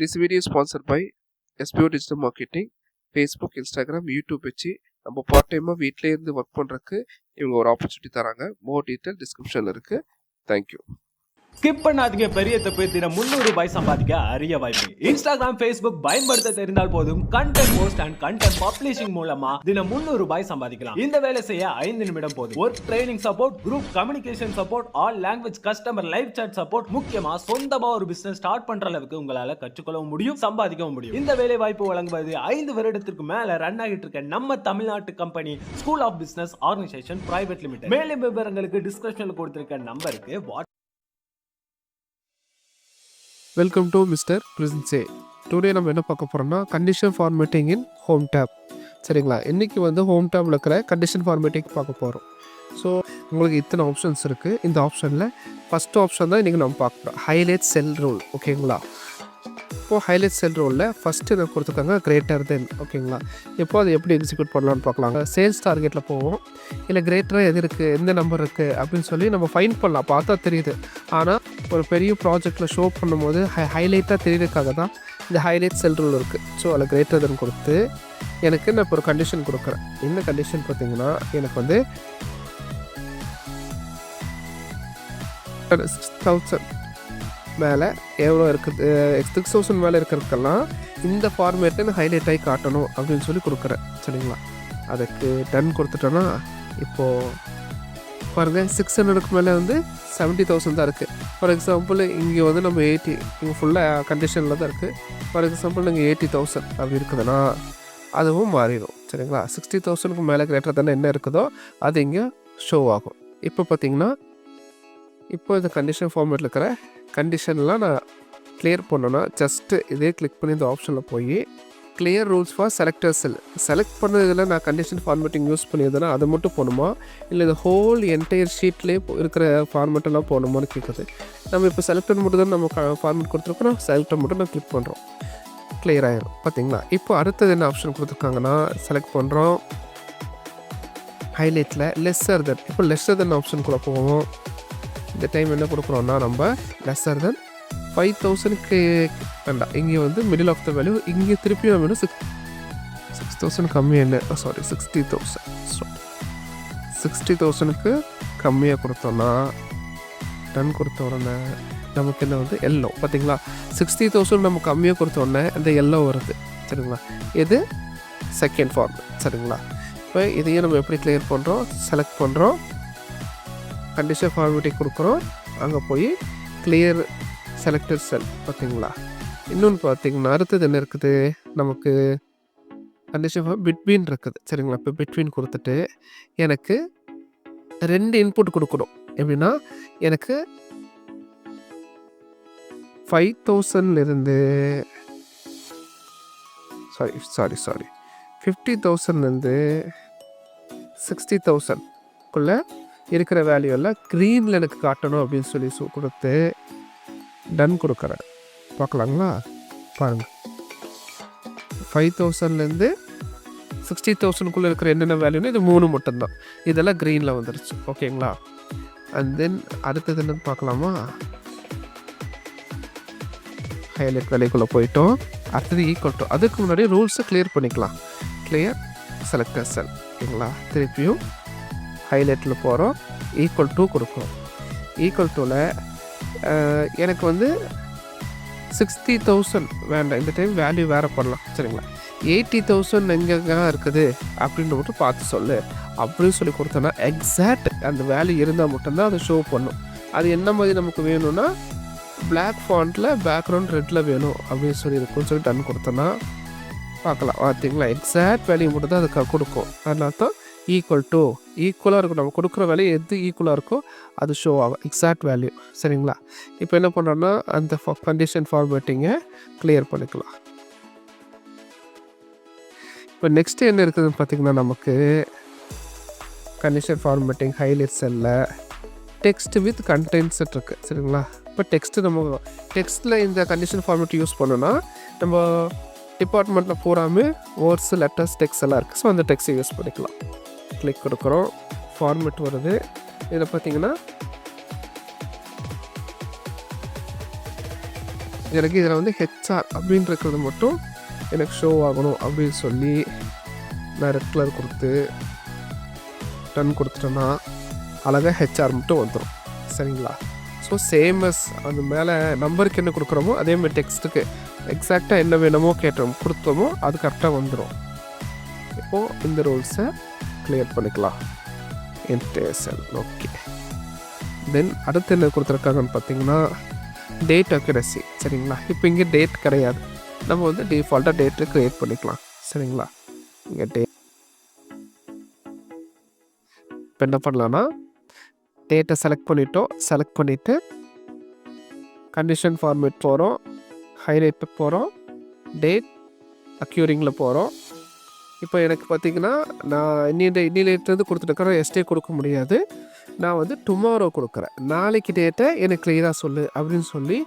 This video is sponsored by SBO Digital Marketing, Facebook, Instagram, YouTube வச்சு நம்ம part டைமாக வீட்டிலே இருந்து ஒர்க் பண்ணுறதுக்கு இவங்க ஒரு ஆப்பர்ச்சுனிட்டி தராங்க. மோர் டீட்டெயில் டிஸ்கிரிப்ஷனில் இருக்குது. தேங்க்யூ. ஸ்கிப் பண்ணாதீங்க. பெரிய தப்பு. தினம் ₹300 சம்பாதிக்க அரிய வாய்ப்பு. இன்ஸ்டாகிராம், ஃபேஸ்புக் பயன்படுத்த தெரிந்தால் போதும். Content post and content publishing மூலமா தினம் ₹300 சம்பாதிக்கலாம். இந்த வேலை செய்ய 5 நிமிடம் போதும். Work training support, group communication support, all language customer live chat support, முக்கியமா சொந்தமா ஒரு பிசினஸ் ஸ்டார்ட் பண்ற அளவுக்கு உங்களால கற்றுக்கொள்ளவும் முடியும், சம்பாதிக்கவும் முடியும். இந்த வேலை வாய்ப்பு வழங்குவது 5 வருடத்திற்கு மேல ரன் ஆகிட்டு இருக்க நம்ம தமிழ்நாட்டு company school of business organisation private limited. மேலும் விவரங்களுக்கு டிஸ்கிரிப்ஷன்ல கொடுத்திருக்க நம்பருக்கு வெல்கம் டு மிஸ்டர் பிரின்ஸே. டுடே நம்ம என்ன பார்க்க போகிறோம்னா condition formatting in home tab. சரிங்களா, இன்றைக்கி வந்து ஹோம் டேப்பில் இருக்கிற கண்டிஷன் ஃபார்மேட்டிங் பார்க்க போகிறோம். ஸோ உங்களுக்கு இத்தனை ஆப்ஷன்ஸ் இருக்குது. இந்த ஆப்ஷனில் ஃபஸ்ட்டு ஆப்ஷன் தான் இன்றைக்கி நம்ம பார்க்க போகிறோம், ஹைலைட் செல் ரூல். ஓகேங்களா, இப்போது ஹைலைட் செல் ரூலில் ஃபஸ்ட்டு என்ன கொடுத்துருக்காங்க, கிரேட்டர் தென். ஓகேங்களா, இப்போ அது எப்படி எக்ஸிக்யூட் பண்ணலான்னு பார்க்கலாம். சேல்ஸ் டார்கெட்டில் போவோம், இல்லை கிரேட்டராக எது இருக்குது, எந்த நம்பர் இருக்குது அப்படின்னு சொல்லி நம்ம ஃபைன் பண்ணலாம். பார்த்தா தெரியுது. ஆனால் ஒரு பெரிய ப்ராஜெக்டில் ஷோ பண்ணும்போது ஹைலைட்டாக தெரியறதுக்காக தான் இந்த ஹைலைட் செல் ரூல் இருக்குது. ஸோ அதில் கிரேட்டர் தென் கொடுத்து எனக்கு நான் இப்போ ஒரு கண்டிஷன் கொடுக்குறேன். என்ன கண்டிஷன் பார்த்தீங்கன்னா, எனக்கு வந்து 6,000 மேலே எவ்வளோ இருக்குது, 6,000 மேலே இருக்கிறதுக்கெல்லாம் இந்த ஃபார்மேட்டை ஹைலைட் ஆகி காட்டணும் அப்படின்னு சொல்லி கொடுக்குறேன். சரிங்களா, அதுக்கு டன் கொடுத்துட்டோன்னா இப்போது பாருங்கள் 600க்கு மேலே வந்து 70,000 தான் இருக்குது. ஃபார் எக்ஸாம்பிள் இங்கே வந்து நம்ம 80, இங்கே ஃபுல்லாக கண்டிஷனில் தான் இருக்குது. ஃபார் எக்ஸாம்பிள் இங்கே 80,000 அப்படி இருக்குதுன்னா அதுவும் மாறிடும். சரிங்களா, 60,000க்கு மேலே கிரேட்டர் தானே என்ன இருக்குதோ அது இங்கே ஷோ ஆகும். இப்போ பார்த்தீங்கன்னா இப்போ இந்த கண்டிஷன் ஃபார்மேட்டில் இருக்கிற கண்டிஷன்லாம் நான் கிளியர் பண்ணோன்னா ஜஸ்ட்டு இதே கிளிக் பண்ணி இந்த ஆப்ஷனில் போய் clear rules for selector sell select பண்ணதில் நான் கண்டிஷன் ஃபார்மேட்டிங் யூஸ் பண்ணியிருந்தேன்னா அதை மட்டும் போகணுமா, இல்லை இந்த ஹோல் என்டையர் ஷீட்லேயே இருக்கிற ஃபார்மேட்டெல்லாம் போகணுமான்னு கேட்குது. நம்ம இப்போ செலக்டர் மட்டும் தான் நம்ம ஃபார்மேட் கொடுத்துருக்கோம். செலக்டர் மட்டும் நான் கிளிக் பண்ணுறோம், கிளியர் ஆகிடும். பார்த்தீங்களா, இப்போ அடுத்தது என்ன ஆப்ஷன் கொடுத்துருக்காங்கன்னா, செலக்ட் பண்ணுறோம், ஹைலைட்டில் லெஸ்ஸர் தென். இப்போ லெஸ்ஸர் தென் ஆப்ஷன் கூட போவோம். இந்த டைம் என்ன கொடுக்குறோன்னா நம்ம லெஸ்ஸர் தென் 5,000க்கு வேண்டாம், இங்கே வந்து மிடில் ஆஃப் த வேல்யூ. இங்கே திருப்பியும் நம்ம 6,000 கம்மி என்ன, சாரி 60,000க்கு கம்மியாக கொடுத்தோன்னா டன் கொடுத்த உடனே நமக்கு என்ன வந்து எல்லோ. பார்த்தீங்களா, 60,000 நம்ம கம்மியாக கொடுத்த உடனே அந்த எல்லோ வருது. சரிங்களா, இது செகண்ட் ஃபார்ம். சரிங்களா, இப்போ இதையும் நம்ம எப்படி கிளியர் பண்ணுறோம், செலக்ட் பண்ணுறோம், கண்டிஷன் ஃபார்மேட்டிங் கொடுக்குறோம், அங்கே போய் கிளியர் செலக்டட் செல். பார்த்தீங்களா, இன்னொன்று பார்த்தீங்கன்னா அடுத்தது என்ன இருக்குது, நமக்கு கண்டிஷன் பிட்வீன் இருக்குது. சரிங்களா, இப்போ பிட்வீன் கொடுத்துட்டு எனக்கு 2 இன்புட் கொடுக்கணும். எப்படின்னா எனக்கு 5,000லேருந்து சாரி 50,000லேருந்து 60,000க்குள்ளே இருக்கிற வேல்யூ எல்லாம் க்ரீனில் எனக்கு காட்டணும் அப்படின்னு சொல்லி கொடுத்து டன் கொடுக்குறேன். பார்க்கலாங்களா, பாருங்கள் 5,000லேருந்து 60,000க்குள்ளே இருக்கிற என்னென்ன வேல்யூன்னு இது 3 மட்டும்தான். இதெல்லாம் க்ரீனில் வந்துருச்சு. ஓகேங்களா, அண்ட் தென் அடுத்தது என்னன்னு பார்க்கலாமா, ஹைலைட் வேலைக்குள்ளே போயிட்டோம். அடுத்தது ஈக்குவல் டு, அதுக்கு முன்னாடி ரூல்ஸை கிளியர் பண்ணிக்கலாம். கிளியர் செலக்டர் செல். ஓகேங்களா, திருப்பியும் ஹைலைட்டில் போகிறோம், ஈக்குவல் டு கொடுக்குறோம். ஈக்குவல் டூவில் எனக்கு வந்து 60,000 வேண்டாம், இந்த டைம் வேல்யூ வேறு பண்ணலாம். சரிங்களா, 80,000 எங்கே இருக்குது அப்படின்னு மட்டும் பார்த்து சொல்லு அப்படின்னு சொல்லி கொடுத்தோன்னா எக்ஸாக்ட் அந்த வேல்யூ இருந்தால் மட்டும்தான் அதை ஷோ பண்ணும். அது என்ன மாதிரி நமக்கு வேணும்னா பிளாக் ஃபாண்ட்டில் பேக்ரவுண்ட் ரெட்டில் வேணும் அப்படின்னு சொல்லி இருக்குன்னு சொல்லி டன் கொடுத்தோன்னா பார்க்கலாம். பார்த்தீங்களா, எக்ஸாக்ட் வேல்யூ மட்டும் தான் அதுக்கு கொடுக்கும். அதனால தான் ஈக்குவல் டு, ஈக்குவலாக இருக்கும். நம்ம கொடுக்குற வேல்யூ எது ஈக்குவலாக இருக்கோ அது ஷோ ஆகும், எக்ஸாக்ட் வேல்யூ. சரிங்களா, இப்போ என்ன பண்ணுறோன்னா அந்த கண்டிஷன் ஃபார்மேட்டிங்கை கிளியர் பண்ணிக்கலாம். இப்போ நெக்ஸ்ட் என்ன இருக்குதுன்னு பார்த்திங்கன்னா, நமக்கு கண்டிஷன் ஃபார்மேட்டிங் ஹைலைட் செல்லில் டெக்ஸ்ட் வித் கண்டென்ட்ஸ் இருக்குது. சரிங்களா, இப்போ டெக்ஸ்ட்டில் இந்த கண்டிஷன் ஃபார்மேட் யூஸ் பண்ணோன்னா நம்ம டிபார்ட்மெண்ட்டில் பூராமே வேர்ட்ஸ், லெட்டர்ஸ், டெக்ஸ்ட் எல்லாம் இருக்குது. ஸோ அந்த டெக்ஸ்ட்டை யூஸ் பண்ணிக்கலாம். கிளிக் கொடுக்குறோம், ஃபார்மேட் வருது. இதில் பார்த்தீங்கன்னா எனக்கு இதில் வந்து ஹெச்ஆர் அப்படின்றது மட்டும் எனக்கு ஷோ ஆகணும் அப்படின்னு சொல்லி நான் ரெட் கலர் கொடுத்து டன் கொடுத்துட்டேன்னா அழகாக ஹெச்ஆர் மட்டும் வந்துடும். சரிங்களா? ஸோ சேமஸ் அது மேலே நம்பருக்கு என்ன கொடுக்குறோமோ அதேமாதிரி டெக்ஸ்ட்டுக்கு எக்ஸாக்டாக என்ன வேணுமோ கொடுத்தோமோ அது கரெக்டாக வந்துடும். இப்போது இந்த ரூல்ஸை கிளியர் பண்ணிக்கலாம். இன்டர்சல் ஓகே. தென் அடுத்து என்ன கொடுத்துருக்காங்கன்னு பார்த்தீங்கன்னா டேட் அக்யூரசி. சரிங்களா? இப்போ இங்கே டேட் கிடையாது, நம்ம வந்து டிஃபால்ட்டாக டேட்டு க்ரியேட் பண்ணிக்கலாம். சரிங்களா? இங்கே டேட் இப்போ என்ன பண்ணலான்னா டேட்டை செலக்ட் பண்ணிவிட்டு கண்டிஷன் ஃபார்மேட் போகிறோம், ஹைலைட்டு போகிறோம், டேட் அக்யூரிங்கில் போகிறோம். இப்போ எனக்கு பார்த்திங்கன்னா நான் இன்னிலேருந்து கொடுத்துட்டுருக்கிறேன், எஸ்டே கொடுக்க முடியாது. நான் வந்து டுமாரோ கொடுக்குறேன். நாளைக்கு டேட்டை எனக்கு கிளியராக சொல்லு அப்படின்னு சொல்லி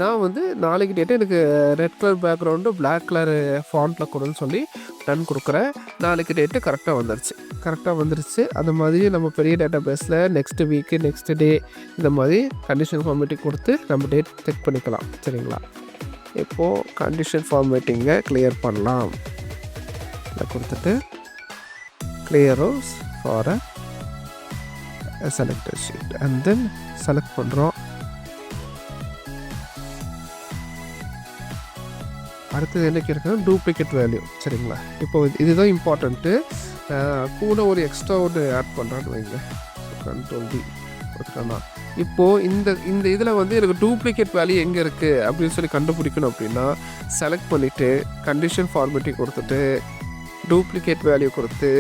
நான் வந்து நாளைக்கு டேட்டை எனக்கு red colour background black colour ஃபாண்ட்டில் கொடுன்னு சொல்லி டன் கொடுக்குறேன். நாளைக்கு டேட்டு கரெக்டாக வந்துருச்சு. அந்த மாதிரி நம்ம பெரிய டேட்டா பேஸில் நெக்ஸ்ட் வீக்கு நெக்ஸ்ட் டே இந்த மாதிரி கண்டிஷன் ஃபார்மேட்டிங் கொடுத்து நம்ம டேட் செக் பண்ணிக்கலாம். சரிங்களா? இப்போது கண்டிஷன் ஃபார்மேட்டிங்கை கிளியர் பண்ணலாம். இதை கொடுத்துட்டு கிளியரோஸ் for a selected sheet and then select பண்ணுறோம். அடுத்தது என்ன கேட்குறேன், டூப்ளிகேட் வேல்யூ. சரிங்களா? இப்போ இதுதான் இம்பார்ட்டண்ட்டு. கூட ஒரு எக்ஸ்ட்ரா ஒன்று ஆட் பண்ணுறான்னு வைங்க. Ctrl D கொடுத்துட்டோன்னா இப்போது இந்த இதில் வந்து எனக்கு டூப்ளிகேட் வேல்யூ எங்கே இருக்குது அப்படின்னு சொல்லி கண்டுபிடிக்கணும். அப்படின்னா செலக்ட் பண்ணிவிட்டு கண்டிஷன் ஃபார்மேட்டிங் கொடுத்துட்டு டூப்ளிகேட் வேல்யூ கொடுத்து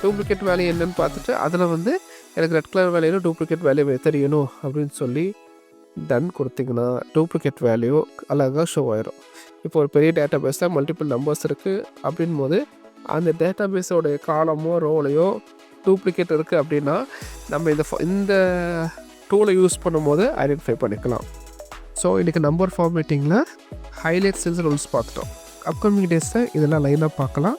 டூப்ளிகேட் வேல்யூ என்னன்னு பார்த்துட்டு அதில் வந்து எனக்கு ரெட் கலர் வேல்யூவில் டூப்ளிகேட் வேல்யூ தெரியணும் அப்படின்னு சொல்லி டன் கொடுத்திங்கன்னா டூப்ளிகேட் வேல்யூ அழகாக ஷோ ஆயிரும். இப்போ ஒரு பெரிய டேட்டா பேஸில் மல்டிபிள் நம்பர்ஸ் இருக்குது அப்படின் போது அந்த டேட்டா பேஸோடைய காலமோ ரோலையோ டூப்ளிகேட் இருக்குது அப்படின்னா நம்ம இந்த டூலை யூஸ் பண்ணும்போது ஐடென்டிஃபை பண்ணிக்கலாம். ஸோ இன்றைக்கி நம்பர் ஃபார்மேட்டிங்கில் ஹைலைட் செல்ஸ் ரூல்ஸ் பார்த்துட்டோம். அப்கமிங் டேஸில் இதெல்லாம் லைனாக பார்க்கலாம்.